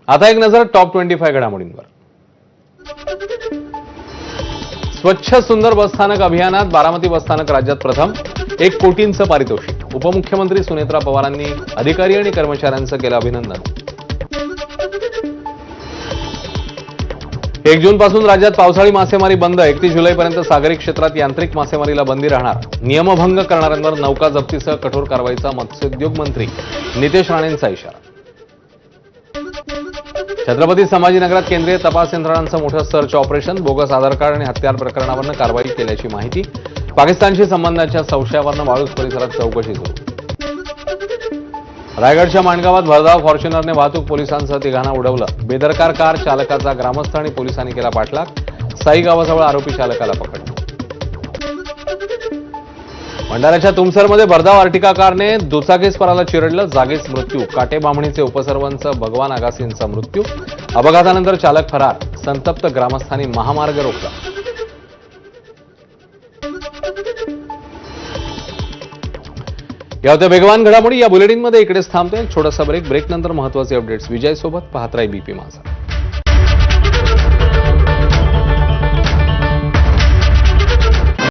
आता एक नजर टॉप 25 घडामोडींवर। स्वच्छ सुंदर बसस्थानक अभियानात बारामती बसस्थानक राज्यात प्रथम, 1 कोटींचं पारितोषिक। उपमुख्यमंत्री सुनेत्रा पवारांनी अधिकारी आणि कर्मचाऱ्यांचं केलं अभिनंदन। 1 जूनपासून राज्यात पावसाळी मासेमारी बंद, 31 जुलैपर्यंत सागरी क्षेत्रात यांत्रिक मासेमारीला बंदी राहणार। नियमभंग करणाऱ्यांवर नौका जप्तीसह कठोर कारवाईचा मत्स्योद्योग मंत्री नितेश राणेंचा इशारा। छत्रपती संभाजीनगरात केंद्रीय तपास यंत्रणांचं मोठं सर्च ऑपरेशन, बोगस आधार कार्ड आणि हत्यार प्रकरणावरून कारवाई केल्याची माहिती। पाकिस्तानशी संबंधाच्या संशयावरून वाळूज परिसरात चौकशी सुरू। रायगडच्या माणगावात भरधाव फॉर्च्युनरने वाहतूक पोलिसांसह 3 उडवलं। बेदरकार कार चालकाचा ग्रामस्थ आणि पोलिसांनी केला पाठलाग। साई गावाजवळ आरोपी चालकाला पकडलं। भंडाऱ्याच्या तुमसरमध्ये भरधाव अर्टिका कारने दुचाकीस्वाराला चिरडलं, जागीच मृत्यू। काटेबामणीचे उपसरपंच भगवान आगासींचा मृत्यू। अपघातानंतर चालक फरार, संतप्त ग्रामस्थांनी महामार्ग रोखला। या होत्या वेगवान घडामोडी। या बुलेटिनमध्ये इकडेच थांबतोय, छोटासा ब्रेक। ब्रेकनंतर महत्त्वाचे अपडेट्स विजय सोबत पाहत राहा बीपी माझा।